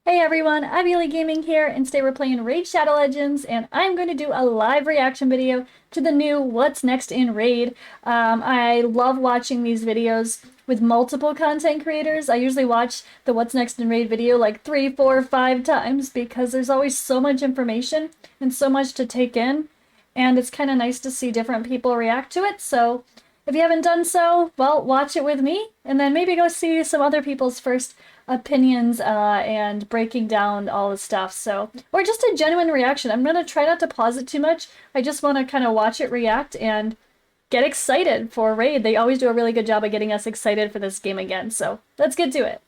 Hey everyone, Ivy Gaming here, and today we're playing Raid Shadow Legends, and I'm going to do a live reaction video to the new What's Next in Raid. I love watching these videos with multiple content creators. I usually watch the What's Next in Raid video like 3, 4, 5 times because there's always so much information and so much to take in, and it's kind of nice to see different people react to it. So if you haven't done so, well, watch it with me, and then maybe go see some other people's first opinions and breaking down all the stuff. So, or just a genuine reaction. I'm gonna try not to pause it too much. I just want to kind of watch it react and get excited for Raid. They always do a really good job of getting us excited for this game again. So let's get to it.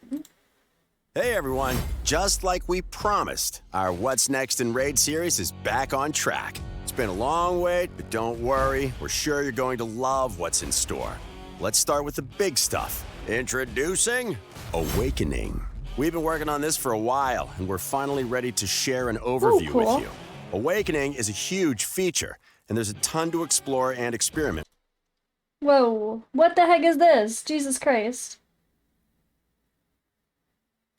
Hey everyone, just like we promised, our What's Next in Raid series is back on track. It's been a long wait, but don't worry, we're sure you're going to love what's in store. Let's start with the big stuff. Introducing Awakening. We've been working on this for a while, and we're finally ready to share an overview cool. with you. Awakening is a huge feature, and there's a ton to explore and experiment. Whoa, what the heck is this? Jesus Christ.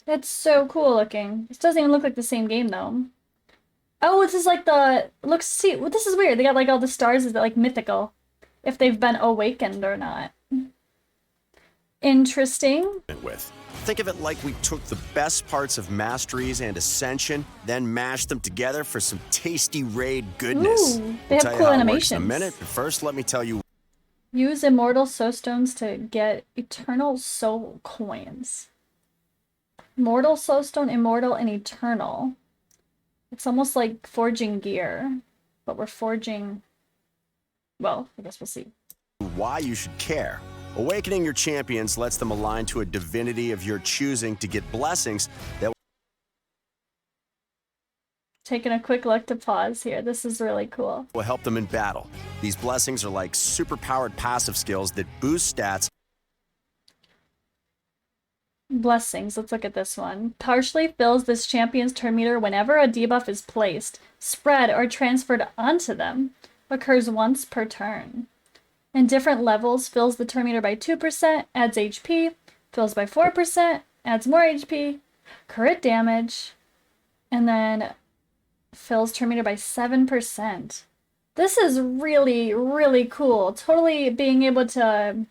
That's so cool looking. This doesn't even look like the same game though. Oh, this is like see, well, this is weird. They got like all the stars, is that like mythical? If they've been awakened or not. Interesting. Think of it like we took the best parts of Masteries and Ascension, then mashed them together for some tasty Raid goodness. Ooh, they have cool animations. In a minute, but first let me tell you. Use Immortal Soul Stones to get Eternal Soul Coins. Mortal Soul Stone, Immortal, and Eternal. It's almost like forging gear, but we're forging... Well, I guess we'll see. Why you should care. Awakening your champions lets them align to a divinity of your choosing to get blessings that... Taking a quick look to pause here. This is really cool. ...will help them in battle. These blessings are like super-powered passive skills that boost stats. Blessings. Let's look at this one. Partially fills this champion's turn meter whenever a debuff is placed, spread, or transferred onto them. Occurs once per turn. In different levels, fills the turn meter by 2%, adds HP, fills by 4%, adds more HP, crit damage, and then fills turn meter by 7%. This is really, really cool. Totally being able to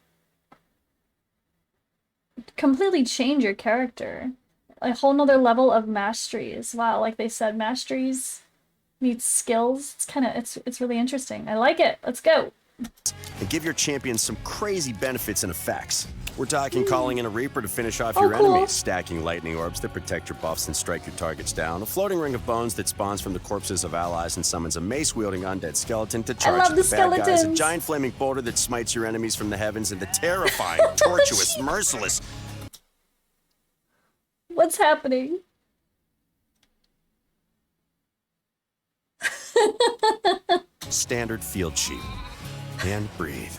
completely change your character. A whole nother level of masteries. Wow, like they said, masteries meets skills. It's really interesting. I like it. Let's go. And give your champions some crazy benefits and effects. We're talking calling in a Reaper to finish off your enemies, stacking lightning orbs that protect your buffs and strike your targets down, a floating ring of bones that spawns from the corpses of allies and summons a mace-wielding undead skeleton to charge at the bad guys, a giant flaming boulder that smites your enemies from the heavens, and the terrifying, tortuous, merciless... What's happening? Standard field sheet. And breathe.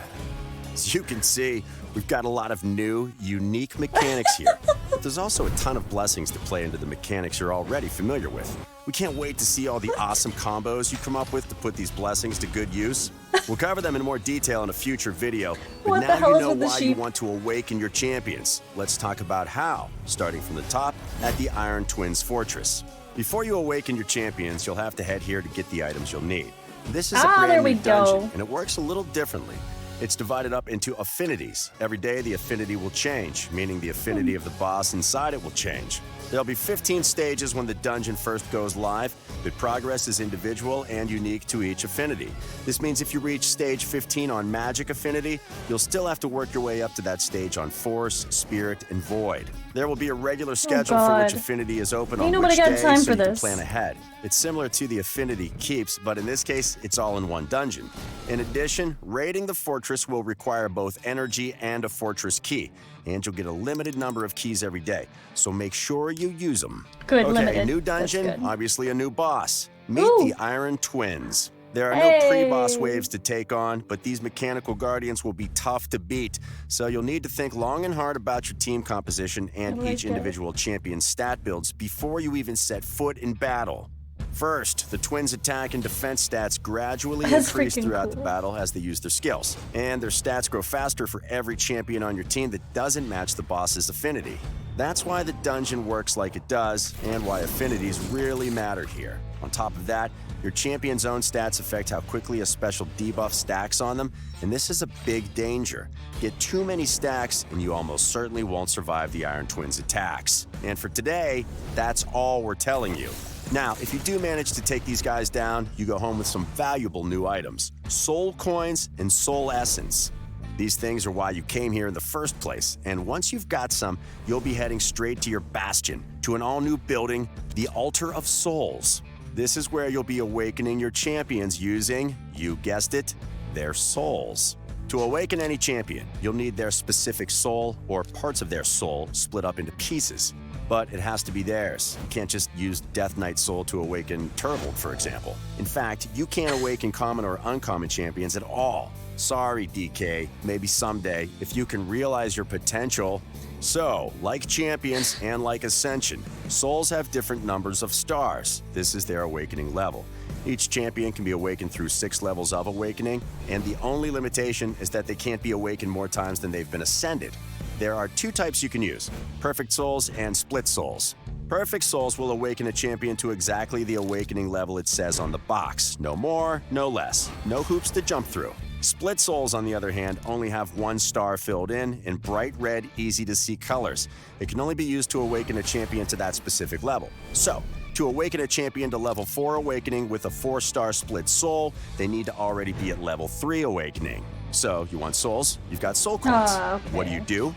As you can see, we've got a lot of new, unique mechanics here. But there's also a ton of blessings to play into the mechanics you're already familiar with. We can't wait to see all the awesome combos you come up with to put these blessings to good use. We'll cover them in more detail in a future video, but now you know why you want to awaken your champions. Let's talk about how, starting from the top at the Iron Twins Fortress. Before you awaken your champions, you'll have to head here to get the items you'll need. This is a brand new dungeon, and it works a little differently. It's divided up into affinities. Every day, the affinity will change, meaning the affinity of the boss inside it will change. There'll be 15 stages when the dungeon first goes live, but progress is individual and unique to each affinity. This means if you reach stage 15 on Magic Affinity, you'll still have to work your way up to that stage on Force, Spirit, and Void. There will be a regular schedule for which affinity is open on which day, so you can plan ahead. It's similar to the Affinity Keeps, but in this case, it's all in one dungeon. In addition, raiding the fortress will require both energy and a fortress key, and you'll get a limited number of keys every day, so make sure you use them. Good, okay, limited. A new dungeon, obviously a new boss. Meet the Iron Twins. There are no pre-boss waves to take on, but these mechanical guardians will be tough to beat, so you'll need to think long and hard about your team composition and each individual champion's stat builds before you even set foot in battle. First, the twins' attack and defense stats gradually increase throughout the battle as they use their skills, and their stats grow faster for every champion on your team that doesn't match the boss's affinity. That's why the dungeon works like it does, and why affinities really matter here. On top of that, your champion's own stats affect how quickly a special debuff stacks on them, and this is a big danger. Get too many stacks, and you almost certainly won't survive the Iron Twins' attacks. And for today, that's all we're telling you. Now, if you do manage to take these guys down, you go home with some valuable new items: soul coins and soul essence. These things are why you came here in the first place, and once you've got some, you'll be heading straight to your bastion, to an all-new building, the Altar of Souls. This is where you'll be awakening your champions using, you guessed it, their souls. To awaken any champion, you'll need their specific soul or parts of their soul split up into pieces. But it has to be theirs. You can't just use Death Knight's soul to awaken Turvold, for example. In fact, you can't awaken common or uncommon champions at all. Sorry, DK, maybe someday, if you can realize your potential. So, like champions and like Ascension, souls have different numbers of stars. This is their awakening level. Each champion can be awakened through 6 levels of awakening, and the only limitation is that they can't be awakened more times than they've been ascended. There are 2 types you can use: Perfect Souls and Split Souls. Perfect Souls will awaken a champion to exactly the awakening level it says on the box. No more, no less. No hoops to jump through. Split Souls, on the other hand, only have 1 star filled in bright red, easy-to-see colors. It can only be used to awaken a champion to that specific level. So, to awaken a champion to level 4 awakening with a 4-star Split Soul, they need to already be at level 3 awakening. So, you want souls? You've got soul coins. Okay. What do?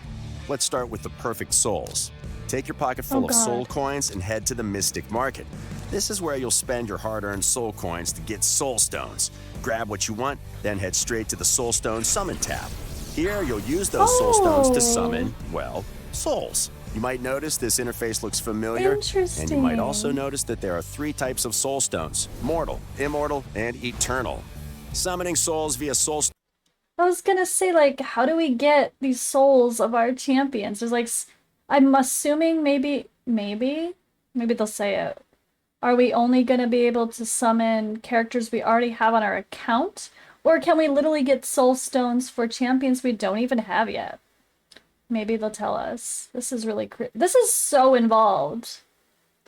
Let's start with the Perfect Souls. Take your pocket full of soul coins and head to the Mystic Market. This is where you'll spend your hard-earned soul coins to get soul stones. Grab what you want, then head straight to the Soul Stone Summon tab. Here, you'll use those soul stones to summon, well, souls. You might notice this interface looks familiar, and you might also notice that there are 3 types of soul stones: mortal, immortal, and eternal. Summoning souls via soul. I was gonna say, like, how do we get these souls of our champions? There's like, I'm assuming maybe they'll say it. Are we only gonna be able to summon characters we already have on our account? Or can we literally get soul stones for champions we don't even have yet? Maybe they'll tell us. This is really this is so involved.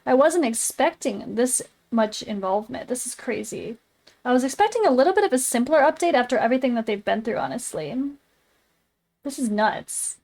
I wasn't expecting this much involvement. This is crazy. I was expecting a little bit of a simpler update after everything that they've been through, honestly. This is nuts.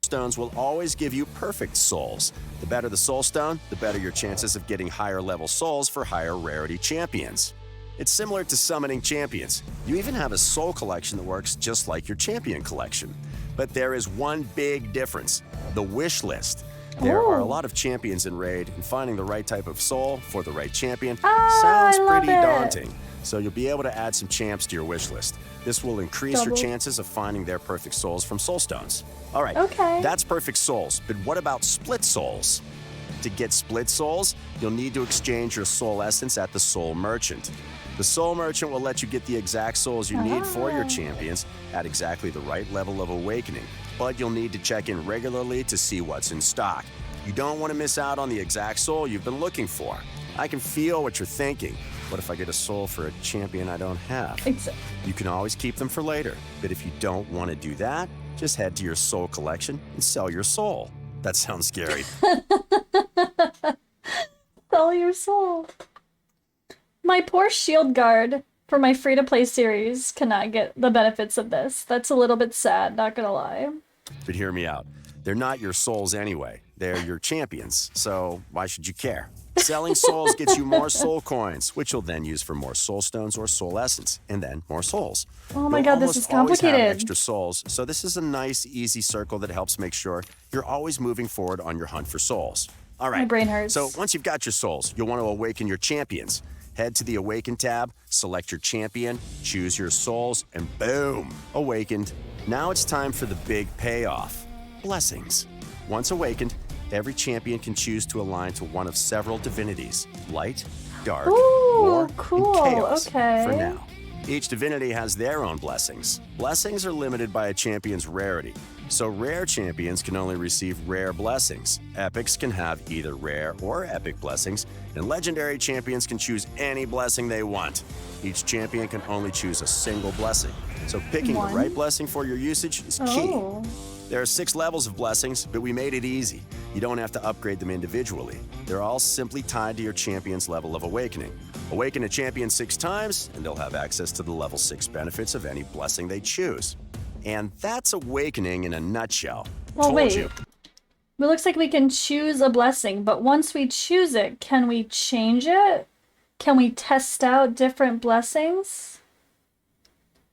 Stones will always give you perfect souls. The better the soul stone, the better your chances of getting higher level souls for higher rarity champions. It's similar to summoning champions. You even have a soul collection that works just like your champion collection. But there is one big difference: the wish list. There are a lot of champions in Raid, and finding the right type of soul for the right champion sounds pretty daunting. So you'll be able to add some champs to your wish list. This will increase your chances of finding their perfect souls from soul stones. All right, that's perfect souls, but what about split souls? To get split souls, you'll need to exchange your soul essence at the Soul Merchant. The Soul Merchant will let you get the exact souls you need for your champions at exactly the right level of awakening, but you'll need to check in regularly to see what's in stock. You don't want to miss out on the exact soul you've been looking for. I can feel what you're thinking. What if I get a soul for a champion I don't have? You can always keep them for later, but if you don't want to do that, just head to your soul collection and sell your soul. That sounds scary. Sell your soul. My poor shield guard for my free-to-play series cannot get the benefits of this. That's a little bit sad, not gonna lie. But hear me out. They're not your souls anyway. They're your champions, so why should you care? Selling souls gets you more soul coins, which you'll then use for more soul stones or soul essence, and then more souls. Oh my god, this is complicated. Always have extra souls, so this is a nice, easy circle that helps make sure you're always moving forward on your hunt for souls. All right. My brain hurts. So once you've got your souls, you'll want to awaken your champions. Head to the Awaken tab, select your champion, choose your souls, and boom, awakened. Now it's time for the big payoff: blessings. Once awakened, every champion can choose to align to one of several divinities: light, dark, war, and chaos. For now. Each divinity has their own blessings. Blessings are limited by a champion's rarity, so rare champions can only receive rare blessings. Epics can have either rare or epic blessings, and legendary champions can choose any blessing they want. Each champion can only choose a single blessing, so picking the right blessing for your usage is key. There are 6 levels of blessings, but we made it easy. You don't have to upgrade them individually. They're all simply tied to your champion's level of awakening. Awaken a champion 6 times, and they'll have access to the level 6 benefits of any blessing they choose. And that's awakening in a nutshell. Well, Told wait. you. It looks like we can choose a blessing, but once we choose it, can we change it? Can we test out different blessings?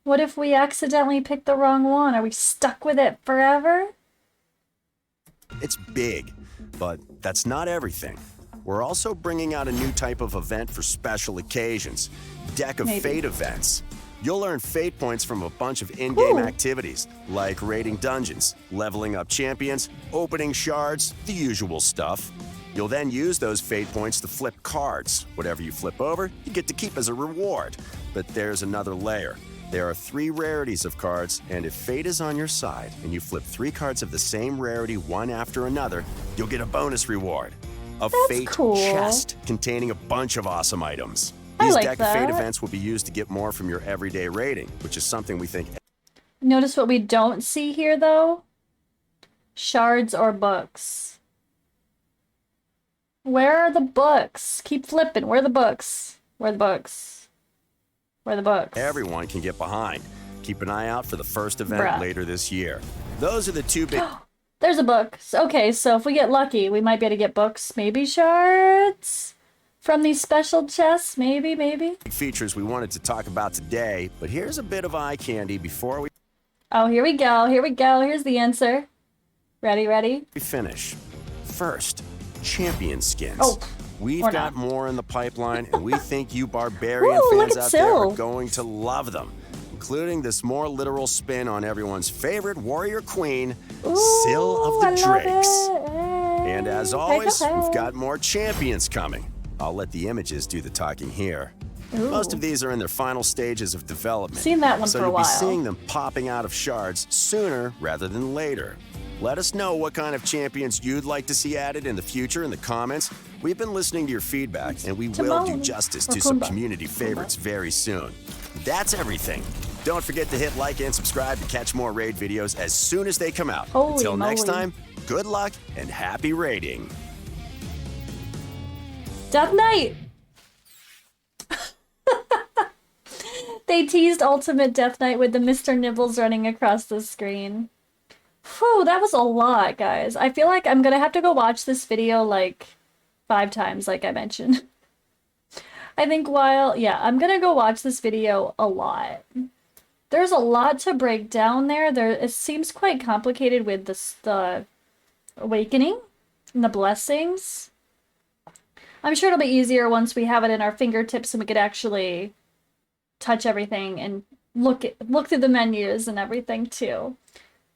What if we accidentally pick the wrong one? Are we stuck with it forever? It's big, but that's not everything. We're also bringing out a new type of event for special occasions. Deck of Maybe. Fate events. You'll earn fate points from a bunch of in-game Ooh. activities, like raiding dungeons, leveling up champions, opening shards, the usual stuff. You'll then use those fate points to flip cards. Whatever you flip over, you get to keep as a reward. But there's another layer. There are 3 rarities of cards, and if fate is on your side and you flip 3 cards of the same rarity one after another, you'll get a bonus reward. A That's fate cool. chest containing a bunch of awesome items. I These like Deck of Fate that. events will be used to get more from your everyday rating, which is something we think Notice what we don't see here, though? Shards or books. Where are the books? Keep flipping. Where are the books? Where are the books? Where are the books? everyone can get behind. Keep an eye out for the first event Bruh. later this year. Those are the 2 big There's a book. Okay, so if we get lucky, we might be able to get books. Maybe shards? From these special chests? Maybe. features we wanted to talk about today, but here's a bit of eye candy before we Oh, here we go. Here's the answer. Ready? finish. First, champion skins. Oh, We've or got not. more in the pipeline, and we think you barbarian Ooh, look fans at out there are Syl. going to love them, including this more literal spin on everyone's favorite warrior queen, Syl of the I love Drakes. it. And as Hey, always, hey. we've got more champions coming. I'll let the images do the talking here. Ooh. Most of these are in their final stages of development. Seen that one so for a you'll while. be seeing them popping out of shards sooner rather than later. Let us know what kind of champions you'd like to see added in the future in the comments. We've been listening to your feedback, and we will do Timon. justice Or to some Pumbaa. community favorites very soon. That's everything. Don't forget to hit like and subscribe to catch more raid videos as soon as they come out. Holy Until next moly. time, good luck and happy raiding. Death Knight! They teased Ultimate Death Knight with the Mr. Nibbles running across the screen. Whew, that was a lot, guys. I feel like I'm gonna have to go watch this video like 5 times, like I mentioned. I think I'm gonna go watch this video a lot. There's a lot to break down there. It seems quite complicated with the awakening and the blessings. I'm sure it'll be easier once we have it in our fingertips and we could actually touch everything and look through the menus and everything too.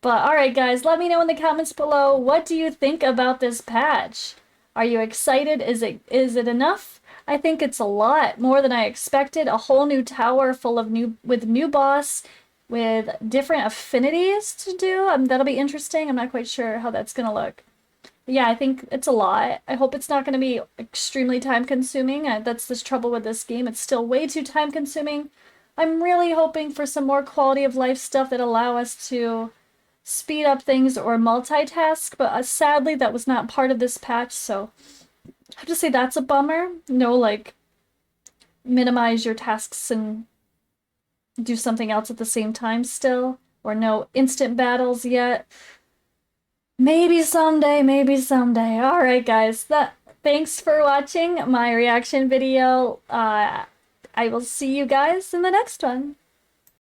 But alright guys, let me know in the comments below, what do you think about this patch? Are you excited? Is it enough? I think it's a lot, more than I expected. A whole new tower full of new boss with different affinities to do. That'll be interesting. I'm not quite sure how that's gonna look. But yeah, I think it's a lot. I hope it's not going to be extremely time consuming. That's the trouble with this game. It's still way too time consuming. I'm really hoping for some more quality of life stuff that allow us to speed up things or multitask, but sadly that was not part of this patch, so I have to say that's a bummer. No, like, minimize your tasks and do something else at the same time still, or no instant battles yet. Maybe someday, maybe someday. Alright guys, thanks for watching my reaction video. I will see you guys in the next one.